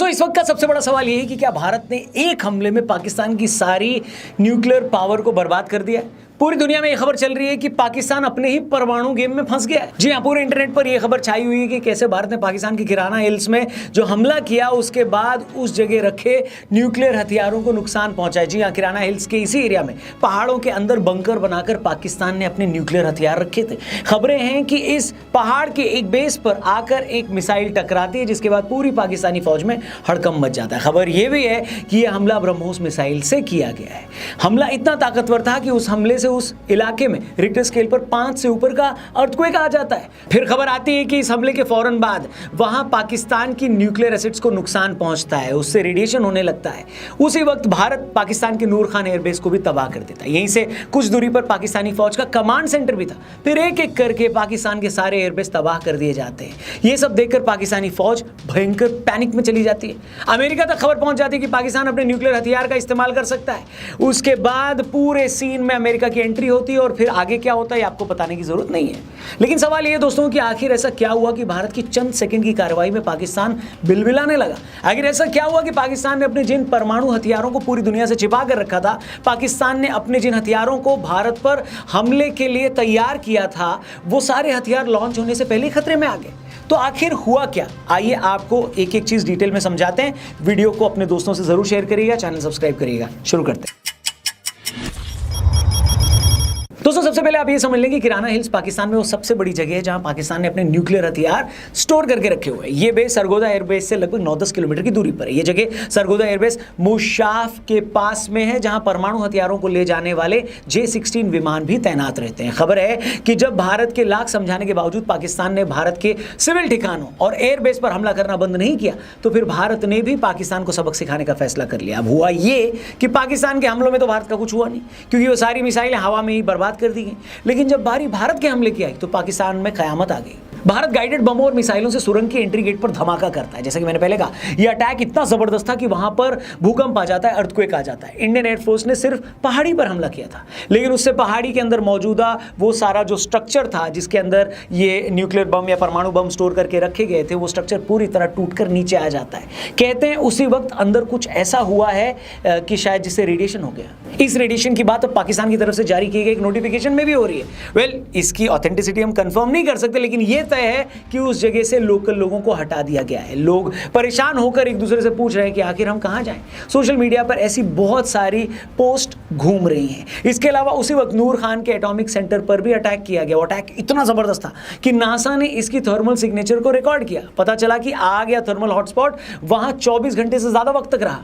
दोस्तों इस वक्त का सबसे बड़ा सवाल यह है कि क्या भारत ने एक हमले में पाकिस्तान की सारी न्यूक्लियर पावर को बर्बाद कर दिया है। पूरी दुनिया में यह खबर चल रही है कि पाकिस्तान अपने ही परमाणु गेम में फंस गया है। जी हां, पूरे इंटरनेट पर यह खबर छाई हुई है कि कैसे भारत ने पाकिस्तान की किराना हिल्स में जो हमला किया उसके बाद उस जगह रखे न्यूक्लियर हथियारों को नुकसान पहुंचाया। जी हां, किराना हिल्स के इसी एरिया में पहाड़ों के अंदर बंकर बनाकर पाकिस्तान ने अपने न्यूक्लियर हथियार रखे थे। खबरें हैं कि इस पहाड़ के एक बेस पर आकर एक मिसाइल टकराती है जिसके बाद पूरी पाकिस्तानी फौज में हड़कंप मच जाता है। खबर यह भी है कि यह हमला ब्रह्मोस मिसाइल से किया गया है। हमला इतना ताकतवर था कि उस हमले से उस इलाके में रिक्टर स्केल पर 5 से ऊपर का अर्थक्वेक आ जाता है। फिर खबर आती है कि इस हमले के फौरन बाद वहां पाकिस्तान की न्यूक्लियर एसेट्स को नुकसान पहुंचता है, उससे रेडिएशन होने लगता है। उसी वक्त भारत पाकिस्तान के नूर खान एयरबेस को भी तबाह कर देता है। यहीं से कुछ दूरी पर पाकिस्तानी फौज का कमांड सेंटर भी था। फिर एक एक करके पाकिस्तान के सारे एयरबेस तबाह कर दिए जाते हैं। यह सब देखकर पाकिस्तानी फौज भयंकर पैनिक में चली जाती है। अमेरिका तक खबर पहुंच जाती है कि पाकिस्तान अपने न्यूक्लियर हथियार का इस्तेमाल कर सकता है। उसके बाद पूरे सीन में अमेरिका की एंट्री होती है और फिर आगे क्या होता है आपको बताने की जरूरत नहीं है। लेकिन सवाल यह दोस्तों कि आखिर ऐसा क्या हुआ कि भारत की चंद सेकंड की कार्रवाई में पाकिस्तान बिलबिलाने लगा। आखिर ऐसा क्या हुआ कि पाकिस्तान ने अपने जिन परमाणु हथियारों को पूरी दुनिया से छिपा कर रखा था, पाकिस्तान ने अपने जिन हथियारों को भारत पर हमले के लिए तैयार किया था, वो सारे हथियार लॉन्च होने से पहले खतरे में आ गए। तो आखिर हुआ क्या, आइए आपको एक एक चीज डिटेल में समझाते हैं। वीडियो को अपने दोस्तों से जरूर शेयर करिएगा, चैनल सब्सक्राइब करिएगा। शुरू करते हैं। दोस्तों सबसे पहले आप ये समझ लें कि किराना हिल्स पाकिस्तान में वो सबसे बड़ी जगह है जहां पाकिस्तान ने अपने न्यूक्लियर हथियार स्टोर करके रखे हुए हैं। ये बेस सरगोदा एयरबेस से लगभग 9-10 किलोमीटर की दूरी पर है। ये जगह सरगोदा एयरबेस मुशाफ के पास में है जहां परमाणु हथियारों को ले जाने वाले J-16 विमान भी तैनात रहते हैं। खबर है कि जब भारत के लाख समझाने के बावजूद पाकिस्तान ने भारत के सिविल ठिकानों और एयरबेस पर हमला करना बंद नहीं किया तो फिर भारत ने भी पाकिस्तान को सबक सिखाने का फैसला कर लिया। अब हुआ ये कि पाकिस्तान के हमलों में तो भारत का कुछ हुआ नहीं, क्योंकि वो सारी मिसाइलें हवा में ही बर्बाद कर दी गई। लेकिन जब बारी भारत के हमले की आई तो पाकिस्तान में कयामत आ गई। भारत गाइडेड बमों और मिसाइलों से सुरंग के एंट्री गेट पर धमाका करता है। जैसे कि मैंने पहले कहा, यह अटैक इतना जबरदस्त था कि वहां पर भूकंप आ जाता है, अर्थक्वेक आ जाता है। इंडियन एयरफोर्स ने सिर्फ पहाड़ी पर हमला किया था, लेकिन उससे पहाड़ी के अंदर मौजूदा वो सारा जो स्ट्रक्चर था जिसके अंदर ये न्यूक्लियर बम या परमाणु बम स्टोर करके रखे गए थे, वो स्ट्रक्चर पूरी तरह टूटकर नीचे आ जाता है। कहते हैं उसी वक्त अंदर कुछ ऐसा हुआ है कि शायद जिससे रेडिएशन हो गया। इस रेडिएशन की बात अब पाकिस्तान की तरफ से जारी की गई एक नोटिफिकेशन में भी हो रही है। वेल, इसकी ऑथेंटिसिटी हम कंफर्म नहीं कर सकते, लेकिन यह तय है कि उस जगह से लोकल लोगों को हटा दिया गया है। लोग परेशान होकर एक दूसरे से पूछ रहे हैं कि आखिर हम कहां जाएं। सोशल मीडिया पर ऐसी बहुत सारी पोस्ट घूम रही हैं। इसके अलावा उसी वक्त नूर खान के एटॉमिक सेंटर पर भी अटैक किया गया। वो अटैक इतना जबरदस्त था कि नासा ने इसकी थर्मल सिग्नेचर को रिकॉर्ड किया। पता चला कि आग या थर्मल हॉटस्पॉट वहां 24 घंटे से ज्यादा वक्त तक रहा।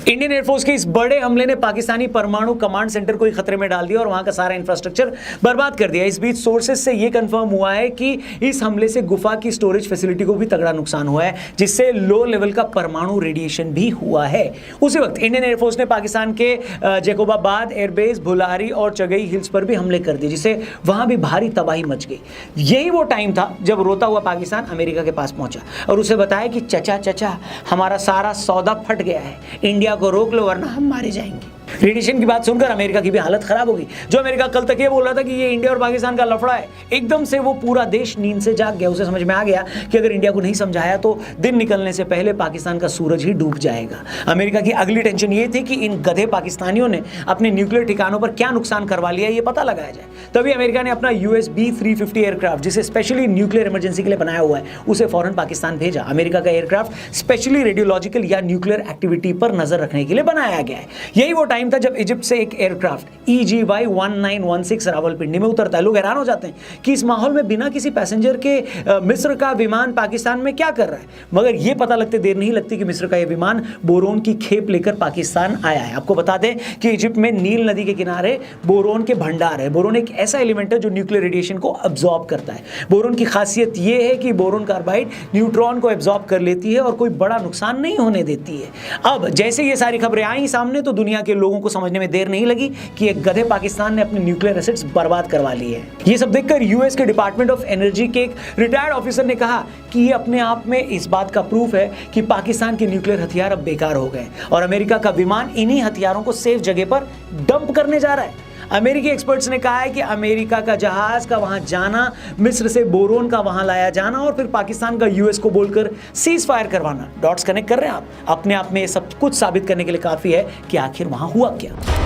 इंडियन एयरफोर्स के इस बड़े हमले ने पाकिस्तानी परमाणु कमांड सेंटर को ही खतरे में डाल दिया और वहां का सारा इंफ्रास्ट्रक्चर बर्बाद कर दिया। इस बीच सोर्सेज से यह कंफर्म हुआ है कि इस हमले से गुफा की स्टोरेज फैसिलिटी को भी तगड़ा नुकसान हुआ है, जिससे लो लेवल का परमाणु रेडिएशन भी हुआ है। उसी वक्त इंडियन एयरफोर्स ने पाकिस्तान के जैकोबाबाद एयरबेस, भुलारी और चगई हिल्स पर भी हमले कर दिए, जिससे वहां भी भारी तबाही मच गई। यही वो टाइम था जब रोता हुआ पाकिस्तान अमेरिका के पास पहुंचा और उसे बताया कि चचा हमारा सारा सौदा फट गया है, इंडिया को रोक लो वरना हम मारे जाएंगे। रेडिएशन की बात सुनकर अमेरिका की भी हालत खराब होगी। जो अमेरिका कल तक ये बोल रहा था कि ये इंडिया और पाकिस्तान का लफड़ा है, एकदम से वो पूरा देश नींद से जाग गया। उसे समझ में आ गया कि अगर इंडिया को नहीं समझाया तो दिन निकलने से पहले पाकिस्तान का सूरज ही डूब जाएगा। अमेरिका की अगली टेंशन ये थी कि इन गधे पाकिस्तानियों ने अपने न्यूक्लियर ठिकानों पर क्या नुकसान करवा लिया ये पता लगाया जाए। तभी अमेरिका ने अपना USB-350 एयरक्राफ्ट, जिसे स्पेशली न्यूक्लियर इमरजेंसी के लिए बनाया हुआ है, उसे फौरन पाकिस्तान भेजा। अमेरिका का एयरक्राफ्ट स्पेशली रेडियोलॉजिकल या न्यूक्लियर एक्टिविटी पर नजर रखने के लिए बनाया गया है। यही वो टाइम था जब इजिप्ट से एक एयरक्राफ्ट EGY-1916 रावलपिंडी में उतरता है। लोग हैरान हो जाते हैं कि इस माहौल में बिना किसी पैसेंजर के मिस्र का विमान पाकिस्तान में क्या कर रहा है, मगर यह पता लगते देर नहीं लगती कि मिस्र का यह विमान बोरोन की खेप लेकर पाकिस्तान आया है। आपको बता दें कि इजिप्ट में नील नदी के किनारे बोरोन के भंडार है। बोरोन एक ऐसा एलिमेंट है जो न्यूक्लियर रेडिएशन को अब्सॉर्ब करता है। बोरोन की खासियत यह है कि बोरोन कार्बाइड न्यूट्रॉन को अब्सॉर्ब कर लेती है और कोई बड़ा नुकसान नहीं होने देती है। अब जैसे ये सारी खबरें आई सामने तो दुनिया के लोगों को समझने में देर नहीं लगी कि एक गधे पाकिस्तान ने अपने न्यूक्लियर एसेट्स बर्बाद करवा लिए हैं। ये सब देखकर यूएस के डिपार्टमेंट ऑफ एनर्जी के एक रिटायर्ड ऑफिसर ने कहा कि ये अपने आप में इस बात का प्रूफ है कि पाकिस्तान के न्यूक्लियर हथियार अब बेकार हो गए और अमेरिका का विमान इन्हीं हथियारों को सेफ जगह पर डंप करने जा रहा है। अमेरिकी एक्सपर्ट्स ने कहा है कि अमेरिका का जहाज का वहां जाना, मिस्र से बोरोन का वहां लाया जाना और फिर पाकिस्तान का यूएस को बोलकर सीज फायर करवाना, डॉट्स कनेक्ट कर रहे हैं आप, अपने आप में सब कुछ साबित करने के लिए काफी है कि आखिर वहां हुआ क्या।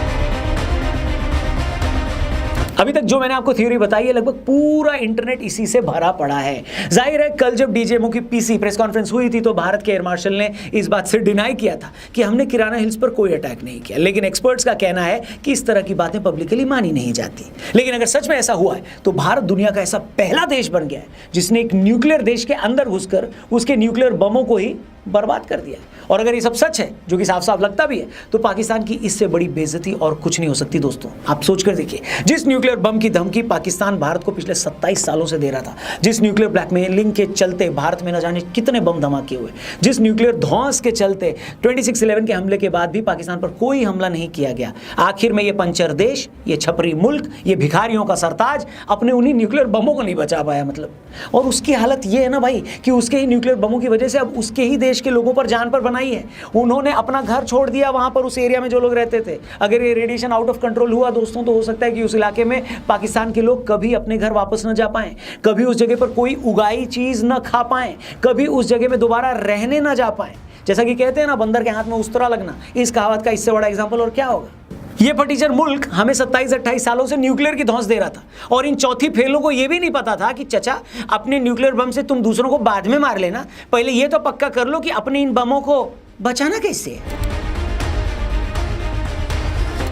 अभी तक जो मैंने आपको थ्योरी बताई है, लगभग पूरा इंटरनेट इसी से भरा पड़ा है। जाहिर है कल जब डीजीएमओ की पीसी प्रेस कॉन्फ्रेंस हुई थी तो भारत के एयर मार्शल ने इस बात से डिनाई किया था कि हमने किराना हिल्स पर कोई अटैक नहीं किया, लेकिन एक्सपर्ट्स का कहना है कि इस तरह की बातें पब्लिकली मानी नहीं जाती। लेकिन अगर सच में ऐसा हुआ है तो भारत दुनिया का ऐसा पहला देश बन गया है जिसने एक न्यूक्लियर देश के अंदर घुसकर उसके न्यूक्लियर बमों को ही बर्बाद कर दिया है। और अगर ये सब सच है, जो कि साफ साफ लगता भी है, तो पाकिस्तान की इससे बड़ी बेइज्जती और कुछ नहीं हो सकती। दोस्तों आप सोच कर देखिए, जिस न्यूक्लियर बम की धमकी पाकिस्तान भारत को पिछले 27 सालों से दे रहा था, जिस न्यूक्लियर ब्लैकमेलिंग के चलते भारत में न जाने कितने बम धमाके हुए, जिस न्यूक्लियर ध्वंस के चलते 26/11 के हमले के बाद भी पाकिस्तान पर कोई हमला नहीं किया गया, आखिर में ये पंचर देश, ये छपरी मुल्क, ये भिखारियों का सरताज अपने उन्हीं न्यूक्लियर बमों को नहीं बचा पाया मतलब। और उसकी हालत ये है ना भाई कि उसके ही न्यूक्लियर बमों की वजह से अब उसके ही देश के लोगों पर जान पर बनाई है। उन्होंने अपना घर छोड़ दिया वहां पर, उस एरिया में जो लोग रहते थे। अगर ये रेडिएशन आउट ऑफ कंट्रोल हुआ दोस्तों, तो हो सकता है कि उस इलाके में पाकिस्तान के लोग कभी अपने घर वापस न जा पाएं, कभी उस जगह पर कोई उगाई चीज न खा पाएं, कभी उस जगह में दोबारा रहने न जा पाएं। जैसा कि कहते हैं ना, बंदर के हाथ में उस्तरा लगना, इस कहावत का इससे बड़ा एग्जाम्पल और क्या होगा। ये फटीचर मुल्क हमें 27-28 सालों से न्यूक्लियर की धौंस दे रहा था, और इन चौथी फेलों को यह भी नहीं पता था कि चचा अपने न्यूक्लियर बम से तुम दूसरों को बाद में मार लेना, पहले ये तो पक्का कर लो कि अपने इन बमों को बचाना कैसे है।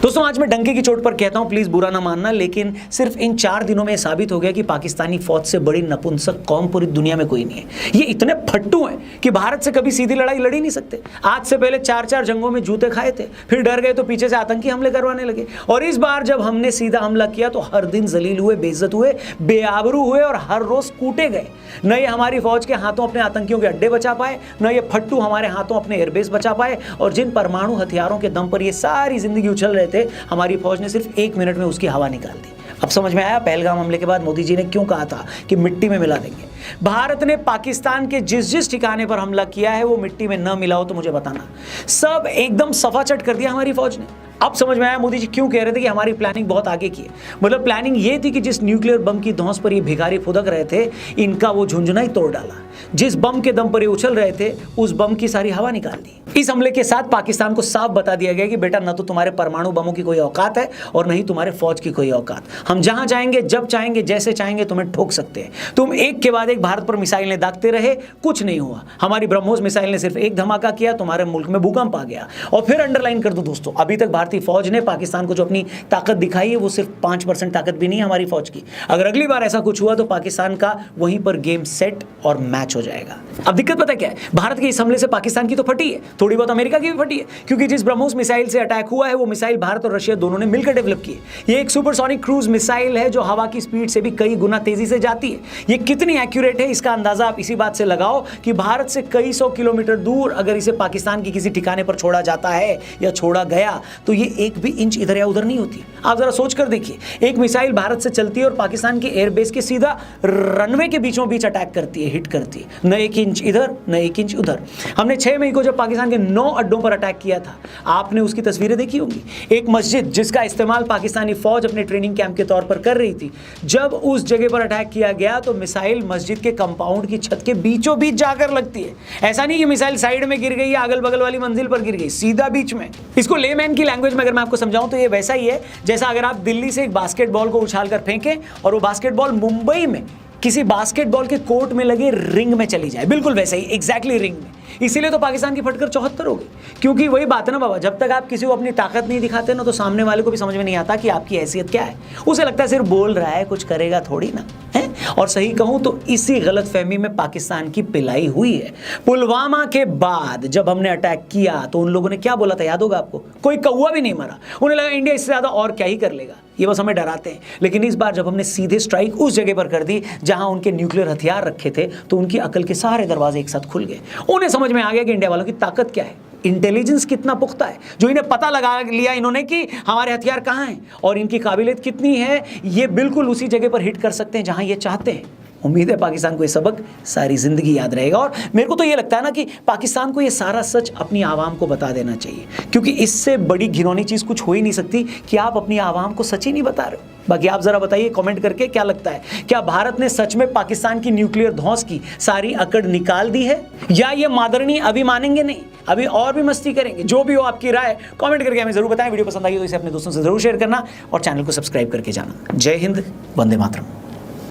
दोस्तों आज मैं डंके की चोट पर कहता हूं, प्लीज बुरा ना मानना, लेकिन सिर्फ इन 4 दिनों में साबित हो गया कि पाकिस्तानी फौज से बड़ी नपुंसक कौम पूरी दुनिया में कोई नहीं है। ये इतने फट्टू हैं कि भारत से कभी सीधी लड़ाई लड़ ही नहीं सकते। आज से पहले 4-4 जंगों में जूते खाए थे, फिर डर गए तो पीछे से आतंकी हमले करवाने लगे, और इस बार जब हमने सीधा हमला किया तो हर दिन जलील हुए, बेइज्जत हुए, बेआबरू हुए और हर रोज कूटे गए। न ये हमारी फौज के हाथों अपने आतंकियों के अड्डे बचा पाए, न ये फट्टू हमारे हाथों अपने एयरबेस बचा पाए, और जिन परमाणु हथियारों के दम पर ये सारी जिंदगी उछल रहे थे, हमारी फौज ने सिर्फ 1 मिनट में उसकी हवा निकाल दी। अब समझ में आया पहलगाम हमले के बाद मोदी जी ने क्यों कहा था कि मिट्टी में मिला देंगे। भारत ने पाकिस्तान के जिस जिस ठिकाने पर हमला किया है वो मिट्टी में न मिला हो तो मुझे बताना, सब एकदम सफाचट कर दिया हमारी फौज ने। अब समझ में आया मोदी जी क्यों कह रहे थे कि हमारी प्लानिंग बहुत आगे की है। मतलब प्लानिंग ये थी कि जिस न्यूक्लियर बम की धौंस पर ये भिखारी फुदक रहे थे, इनका वो झुंझुना ही तोड़ डाला। जिस बम के दम पर ये उछल रहे थे, उस बम की सारी हवा निकाल दी। इस हमले के साथ पाकिस्तान को साफ बता दिया गया कि बेटा न तो तुम्हारे परमाणु बमों की कोई औकात है और न ही तुम्हारे फौज की कोई औकात। हम जहां चाहेंगे, जब चाहेंगे, जैसे चाहेंगे तुम्हें ठोक सकते हैं। तुम एक के बाद एक भारत पर मिसाइलें दागते रहे, कुछ नहीं हुआ। हमारी ब्रह्मोस मिसाइल ने सिर्फ एक धमाका किया, तुम्हारे मुल्क में भूकंप आ गया। और फिर अंडरलाइन कर दूं दोस्तों, अभी तक भारतीय फौज ने पाकिस्तान को जो अपनी ताकत दिखाई है वो सिर्फ 5% ताकत भी नहीं है हमारी फौज की। अगर अगली बार ऐसा कुछ हुआ तो पाकिस्तान का वहीं पर गेम सेट और मैच हो जाएगा। अब दिक्कत पता क्या है, भारत के इस हमले से पाकिस्तान की तो फटी है, थोड़ी बहुत अमेरिका की भी फटी है, क्योंकि जिस ब्रह्मोस मिसाइल से अटैक हुआ है वो मिसाइल भारत और रशिया दोनों ने मिलकर डेवलप की है। ये एक सुपरसोनिक क्रूज मिसाइल है जो हवा की स्पीड से भी कई गुना तेजी से जाती है। ये कितनी एक्यूरेट है इसका अंदाजा आप इसी बात से लगाओ कि भारत से कई 100 किलोमीटर दूर अगर इसे पाकिस्तान की किसी ठिकाने पर छोड़ा जाता है या छोड़ा गया तो ये एक भी इंच इधर या उधर नहीं होती। आप जरा सोच कर देखिए, एक मिसाइल भारत से चलती है और पाकिस्तान के एयरबेस के सीधा रनवे के बीचों बीच अटैक करती है, हिट करती है, न 1 इंच इधर न 1 इंच उधर। हमने 6 मई को जब पाकिस्तान के 9 अड्डों पर अटैक किया था, आपने उसकी तस्वीरें देखी होंगी। एक मस्जिद जिसका इस्तेमाल पाकिस्तानी फौज अपने ट्रेनिंग कैंप के तौर पर कर रही थी, जब उस जगह पर अटैक किया गया तो मिसाइल मस्जिद के कंपाउंड की छत के बीचों बीच जाकर लगती है। ऐसा नहीं कि मिसाइल साइड में गिर गई या अगल बगल वाली मंजिल पर गिर गई, सीधा बीच में। इसको लेमैन की लैंग्वेज में अगर मैं आपको समझाऊं तो ये वैसा ही है जैसा अगर आप दिल्ली से एक बास्केटबॉल को उछालकर फेंकें और वो बास्केटबॉल मुंबई में किसी बास्केटबॉल के कोर्ट में लगे रिंग में चली जाए, बिल्कुल वैसा ही, एग्जैक्टली रिंग में। इसीलिए तो पाकिस्तान की फटकर 74 हो गई, क्योंकि वही बात है ना बाबा, जब तक आप किसी को अपनी ताकत नहीं दिखाते ना तो सामने वाले को भी समझ में नहीं आता कि आपकी हैसियत क्या है। उसे लगता है सिर्फ बोल रहा है, कुछ करेगा थोड़ी ना है। और सही कहूं तो इसी गलतफहमी में पाकिस्तान की पिलाई हुई है। पुलवामा के बाद जब हमने अटैक किया तो उन लोगों ने क्या बोला था याद होगा आपको? कोई कौवा भी नहीं मरा। उन्हें लगा इंडिया इससे ज्यादा और क्या ही कर लेगा, ये बस हमें डराते हैं। लेकिन इस बार जब हमने सीधे स्ट्राइक उस जगह पर कर दी जहां उनके न्यूक्लियर हथियार रखे थे तो उनकी अकल के सारे दरवाजे एक साथ खुल गए। उन्हें समझ में आ गया कि इंडिया वालों की ताकत क्या है, इंटेलिजेंस कितना पुख्ता है, जो इन्हें पता लगा लिया इन्होंने कि हमारे हथियार कहां हैं और इनकी काबिलियत कितनी है। ये बिल्कुल उसी जगह पर हिट कर सकते हैं जहां ये चाहते हैं। उम्मीद है पाकिस्तान को ये सबक सारी ज़िंदगी याद रहेगा। और मेरे को तो ये लगता है ना कि पाकिस्तान को ये सारा सच अपनी आवाम को बता देना चाहिए, क्योंकि इससे बड़ी घिनौनी चीज़ कुछ हो ही नहीं सकती कि आप अपनी आवाम को सच ही नहीं बता रहे हो। बाकी आप ज़रा बताइए कमेंट करके, क्या लगता है, क्या भारत ने सच में पाकिस्तान की न्यूक्लियर धौंस की सारी अकड़ निकाल दी है, या ये मादरनी अभी मानेंगे नहीं, अभी और भी मस्ती करेंगे? जो भी हो आपकी राय कमेंट करके हमें ज़रूर बताएं। वीडियो पसंद आई तो इसे अपने दोस्तों से ज़रूर शेयर करना और चैनल को सब्सक्राइब करके जाना। जय हिंद, वंदे मातरम।